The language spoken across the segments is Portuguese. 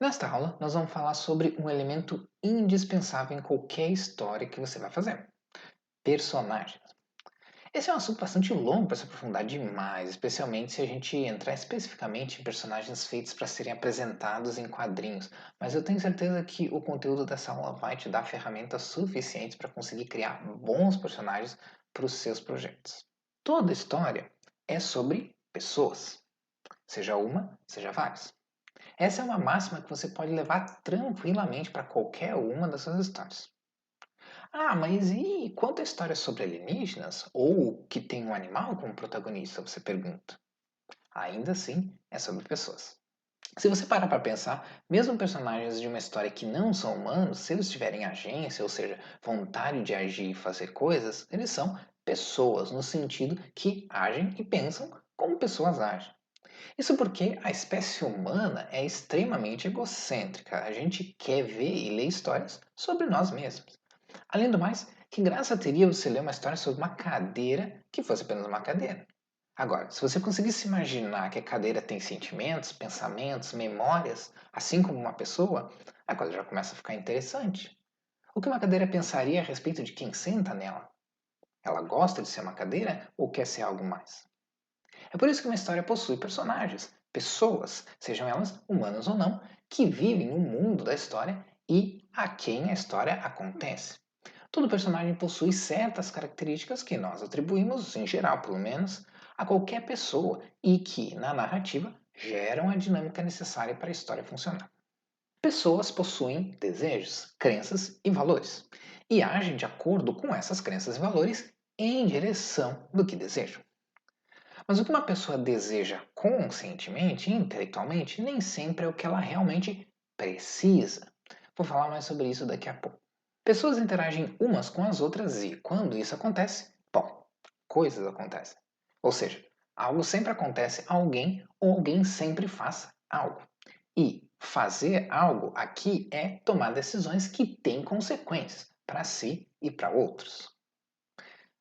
Nesta aula, nós vamos falar sobre um elemento indispensável em qualquer história que você vai fazer: personagens. Esse é um assunto bastante longo para se aprofundar demais, especialmente se a gente entrar especificamente em personagens feitos para serem apresentados em quadrinhos. Mas eu tenho certeza que o conteúdo dessa aula vai te dar ferramentas suficientes para conseguir criar bons personagens para os seus projetos. Toda história é sobre pessoas, seja uma, seja várias. Essa é uma máxima que você pode levar tranquilamente para qualquer uma das suas histórias. Ah, mas e quanto a história sobre alienígenas? Ou que tem um animal como protagonista? Você pergunta. Ainda assim, é sobre pessoas. Se você parar para pensar, mesmo personagens de uma história que não são humanos, se eles tiverem agência, ou seja, vontade de agir e fazer coisas, eles são pessoas, no sentido que agem e pensam como pessoas agem. Isso porque a espécie humana é extremamente egocêntrica. A gente quer ver e ler histórias sobre nós mesmos. Além do mais, que graça teria você ler uma história sobre uma cadeira que fosse apenas uma cadeira? Agora, se você conseguisse imaginar que a cadeira tem sentimentos, pensamentos, memórias, assim como uma pessoa, a coisa já começa a ficar interessante. O que uma cadeira pensaria a respeito de quem senta nela? Ela gosta de ser uma cadeira ou quer ser algo mais? É por isso que uma história possui personagens, pessoas, sejam elas humanas ou não, que vivem no mundo da história e a quem a história acontece. Todo personagem possui certas características que nós atribuímos, em geral pelo menos, a qualquer pessoa e que, na narrativa, geram a dinâmica necessária para a história funcionar. Pessoas possuem desejos, crenças e valores e agem de acordo com essas crenças e valores em direção do que desejam. Mas o que uma pessoa deseja conscientemente e intelectualmente nem sempre é o que ela realmente precisa. Vou falar mais sobre isso daqui a pouco. Pessoas interagem umas com as outras e, quando isso acontece, bom, coisas acontecem. Ou seja, algo sempre acontece a alguém ou alguém sempre faz algo. E fazer algo aqui é tomar decisões que têm consequências para si e para outros.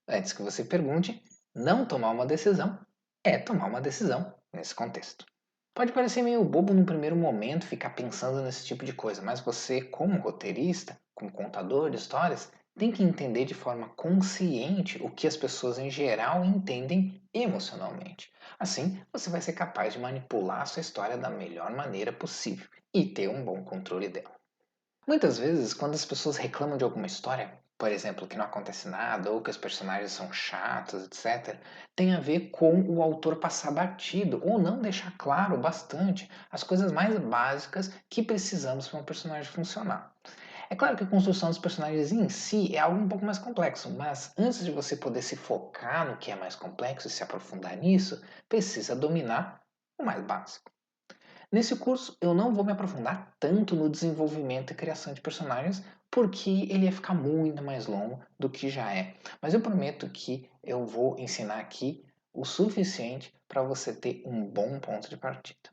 Antes que você pergunte, não tomar uma decisão é tomar uma decisão nesse contexto. Pode parecer meio bobo no primeiro momento ficar pensando nesse tipo de coisa, mas você, como roteirista, como contador de histórias, tem que entender de forma consciente o que as pessoas em geral entendem emocionalmente. Assim, você vai ser capaz de manipular a sua história da melhor maneira possível e ter um bom controle dela. Muitas vezes, quando as pessoas reclamam de alguma história, por exemplo, que não acontece nada ou que os personagens são chatos, etc., tem a ver com o autor passar batido ou não deixar claro bastante as coisas mais básicas que precisamos para um personagem funcionar. É claro que a construção dos personagens em si é algo um pouco mais complexo, mas antes de você poder se focar no que é mais complexo e se aprofundar nisso, precisa dominar o mais básico. Nesse curso, eu não vou me aprofundar tanto no desenvolvimento e criação de personagens, porque ele ia ficar muito mais longo do que já é. Mas eu prometo que eu vou ensinar aqui o suficiente para você ter um bom ponto de partida.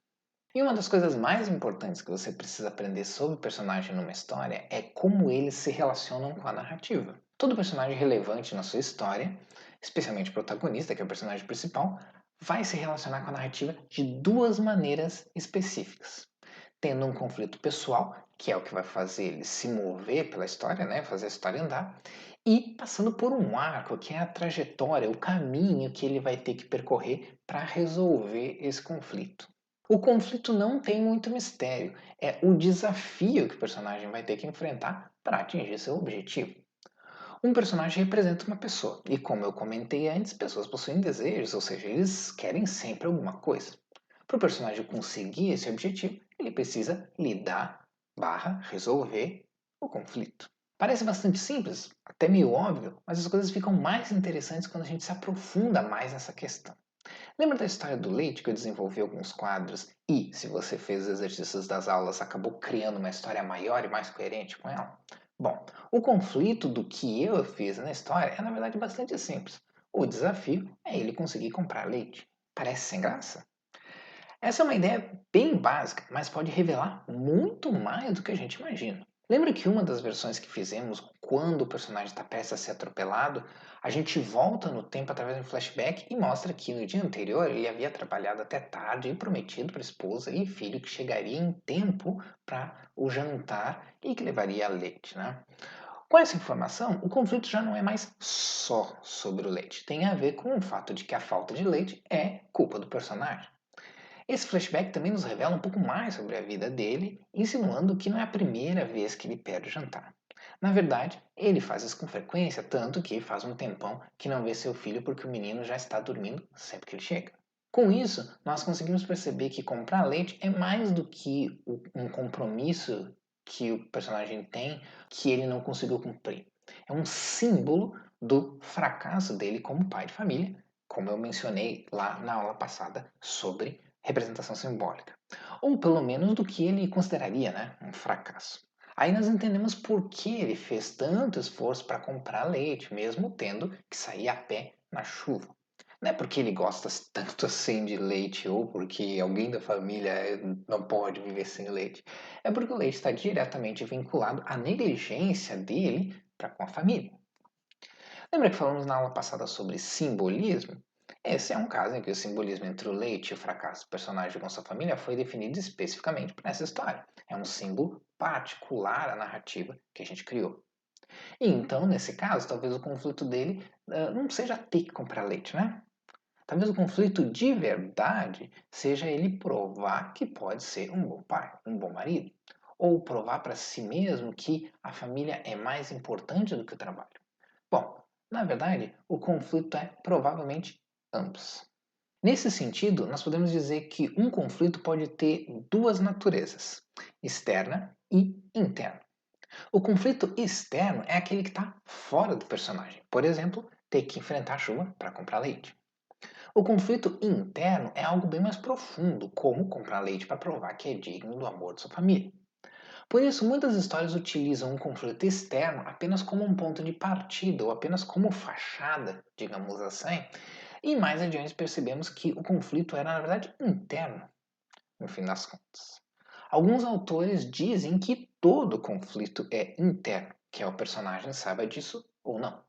E uma das coisas mais importantes que você precisa aprender sobre o personagem numa história é como eles se relacionam com a narrativa. Todo personagem relevante na sua história, especialmente o protagonista, que é o personagem principal, vai se relacionar com a narrativa de duas maneiras específicas. Tendo um conflito pessoal, que é o que vai fazer ele se mover pela história, né, fazer a história andar, e passando por um arco, que é a trajetória, o caminho que ele vai ter que percorrer para resolver esse conflito. O conflito não tem muito mistério, é o desafio que o personagem vai ter que enfrentar para atingir seu objetivo. Um personagem representa uma pessoa, e como eu comentei antes, pessoas possuem desejos, ou seja, eles querem sempre alguma coisa. Para o personagem conseguir esse objetivo, ele precisa lidar, resolver o conflito. Parece bastante simples, até meio óbvio, mas as coisas ficam mais interessantes quando a gente se aprofunda mais nessa questão. Lembra da história do leite que eu desenvolvi alguns quadros e, se você fez os exercícios das aulas, acabou criando uma história maior e mais coerente com ela? Bom, o conflito do que eu fiz na história é na verdade bastante simples. O desafio é ele conseguir comprar leite. Parece sem graça? Essa é uma ideia bem básica, mas pode revelar muito mais do que a gente imagina. Lembra que uma das versões que fizemos quando o personagem está prestes a ser atropelado, a gente volta no tempo através de um flashback e mostra que no dia anterior ele havia trabalhado até tarde e prometido para a esposa e filho que chegaria em tempo para o jantar e que levaria leite, né? Com essa informação, o conflito já não é mais só sobre o leite. Tem a ver com o fato de que a falta de leite é culpa do personagem. Esse flashback também nos revela um pouco mais sobre a vida dele, insinuando que não é a primeira vez que ele perde o jantar. Na verdade, ele faz isso com frequência, tanto que faz um tempão que não vê seu filho porque o menino já está dormindo sempre que ele chega. Com isso, nós conseguimos perceber que comprar leite é mais do que um compromisso que o personagem tem que ele não conseguiu cumprir. É um símbolo do fracasso dele como pai de família, como eu mencionei lá na aula passada sobre representação simbólica. Ou pelo menos do que ele consideraria, né, um fracasso. Aí nós entendemos por que ele fez tanto esforço para comprar leite, mesmo tendo que sair a pé na chuva. Não é porque ele gosta tanto assim de leite ou porque alguém da família não pode viver sem leite. É porque o leite está diretamente vinculado à negligência dele para com a família. Lembra que falamos na aula passada sobre simbolismo? Esse é um caso em que o simbolismo entre o leite e o fracasso do personagem com sua família foi definido especificamente para essa história. É um símbolo particular à narrativa que a gente criou. E então, nesse caso, talvez o conflito dele não seja ter que comprar leite, né? Talvez o conflito de verdade seja ele provar que pode ser um bom pai, um bom marido. Ou provar para si mesmo que a família é mais importante do que o trabalho. Bom, na verdade, o conflito é provavelmente ambos. Nesse sentido, nós podemos dizer que um conflito pode ter duas naturezas, externa e interna. O conflito externo é aquele que está fora do personagem, por exemplo, ter que enfrentar a chuva para comprar leite. O conflito interno é algo bem mais profundo, como comprar leite para provar que é digno do amor de sua família. Por isso, muitas histórias utilizam um conflito externo apenas como um ponto de partida ou apenas como fachada, digamos assim, e mais adiante percebemos que o conflito era, na verdade, interno, no fim das contas. Alguns autores dizem que todo conflito é interno, que é o personagem saiba disso ou não.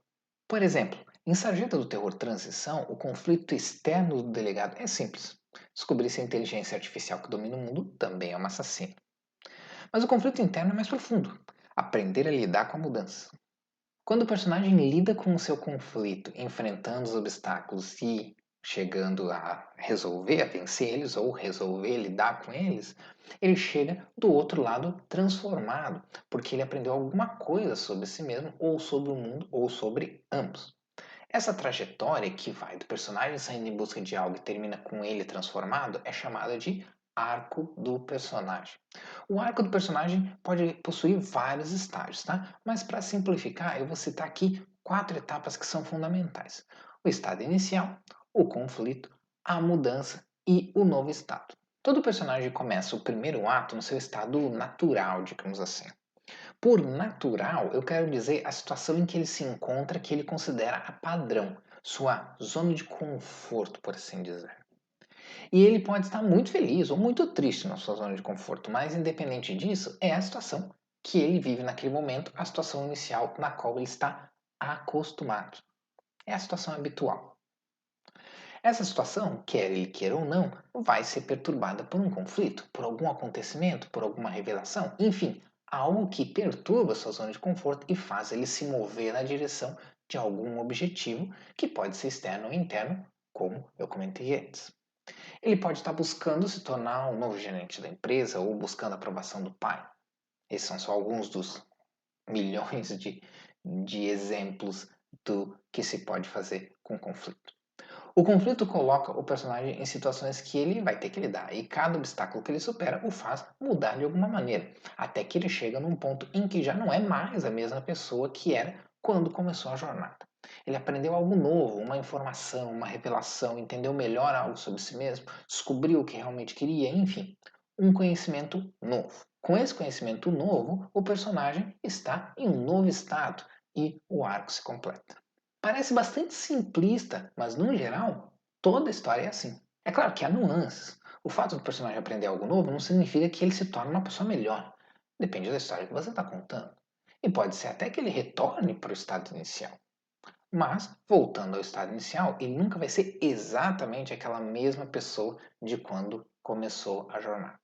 Por exemplo, em Sarjeta do Terror Transição, o conflito externo do delegado é simples. Descobrir se a inteligência artificial que domina o mundo também é uma assassina. Mas o conflito interno é mais profundo. Aprender a lidar com a mudança. Quando o personagem lida com o seu conflito, enfrentando os obstáculos e chegando a resolver, a vencer eles ou resolver lidar com eles, ele chega do outro lado transformado, porque ele aprendeu alguma coisa sobre si mesmo, ou sobre o mundo, ou sobre ambos. Essa trajetória que vai do personagem saindo em busca de algo e termina com ele transformado é chamada de arco do personagem. O arco do personagem pode possuir vários estágios, tá? Mas para simplificar, eu vou citar aqui quatro etapas que são fundamentais: o estado inicial, o conflito, a mudança e o novo estado. Todo personagem começa o primeiro ato no seu estado natural, digamos assim. Por natural, eu quero dizer a situação em que ele se encontra, que ele considera a padrão, sua zona de conforto, por assim dizer. E ele pode estar muito feliz ou muito triste na sua zona de conforto, mas independente disso, é a situação que ele vive naquele momento, a situação inicial na qual ele está acostumado. É a situação habitual. Essa situação, quer ele queira ou não, vai ser perturbada por um conflito, por algum acontecimento, por alguma revelação, enfim, algo que perturba sua zona de conforto e faz ele se mover na direção de algum objetivo que pode ser externo ou interno, como eu comentei antes. Ele pode estar buscando se tornar um novo gerente da empresa ou buscando a aprovação do pai. Esses são só alguns dos milhões de exemplos do que se pode fazer com conflito. O conflito coloca o personagem em situações que ele vai ter que lidar, e cada obstáculo que ele supera o faz mudar de alguma maneira, até que ele chega num ponto em que já não é mais a mesma pessoa que era quando começou a jornada. Ele aprendeu algo novo, uma informação, uma revelação, entendeu melhor algo sobre si mesmo, descobriu o que realmente queria, enfim, um conhecimento novo. Com esse conhecimento novo, o personagem está em um novo estado e o arco se completa. Parece bastante simplista, mas no geral, toda história é assim. É claro que há nuances. O fato do personagem aprender algo novo não significa que ele se torne uma pessoa melhor. Depende da história que você está contando. e pode ser até que ele retorne para o estado inicial. Mas, voltando ao estado inicial, ele nunca vai ser exatamente aquela mesma pessoa de quando começou a jornada.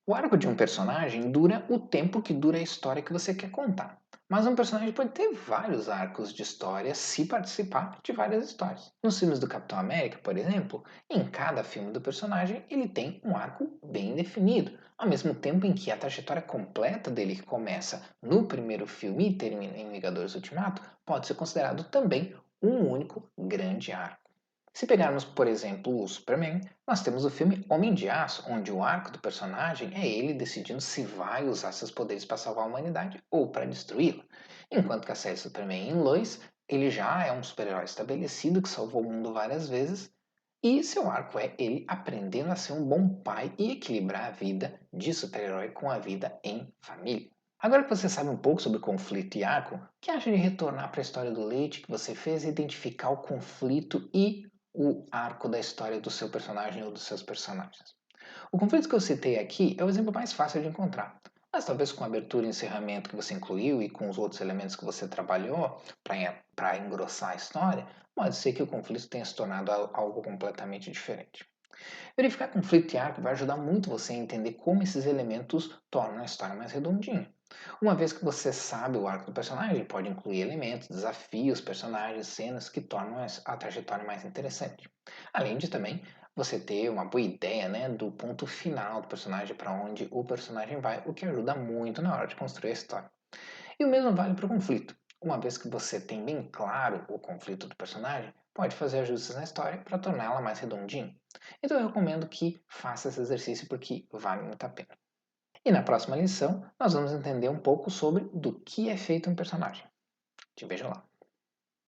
O arco de um personagem dura o tempo que dura a história que você quer contar. Mas um personagem pode ter vários arcos de história se participar de várias histórias. Nos filmes do Capitão América, por exemplo, em cada filme do personagem ele tem um arco bem definido, ao mesmo tempo em que a trajetória completa dele, que começa no primeiro filme e termina em Vingadores Ultimato, pode ser considerado também um único grande arco. Se pegarmos, por exemplo, o Superman, nós temos o filme Homem de Aço, onde o arco do personagem é ele decidindo se vai usar seus poderes para salvar a humanidade ou para destruí-la. Enquanto que a série Superman em Lois, ele já é um super-herói estabelecido que salvou o mundo várias vezes e seu arco é ele aprendendo a ser um bom pai e equilibrar a vida de super-herói com a vida em família. Agora que você sabe um pouco sobre conflito e arco, o que acha de retornar para a história do leite que você fez e identificar o conflito e o arco da história do seu personagem ou dos seus personagens? O conflito que eu citei aqui é o exemplo mais fácil de encontrar, mas talvez com a abertura e encerramento que você incluiu e com os outros elementos que você trabalhou para engrossar a história, pode ser que o conflito tenha se tornado algo completamente diferente. Verificar conflito e arco vai ajudar muito você a entender como esses elementos tornam a história mais redondinha. Uma vez que você sabe o arco do personagem, pode incluir elementos, desafios, personagens, cenas que tornam a trajetória mais interessante. Além de também você ter uma boa ideia, né, do ponto final do personagem, para onde o personagem vai, o que ajuda muito na hora de construir a história. E o mesmo vale para o conflito. Uma vez que você tem bem claro o conflito do personagem, pode fazer ajustes na história para torná-la mais redondinha. Então eu recomendo que faça esse exercício porque vale muito a pena. E na próxima lição, nós vamos entender um pouco sobre do que é feito um personagem. Te vejo lá.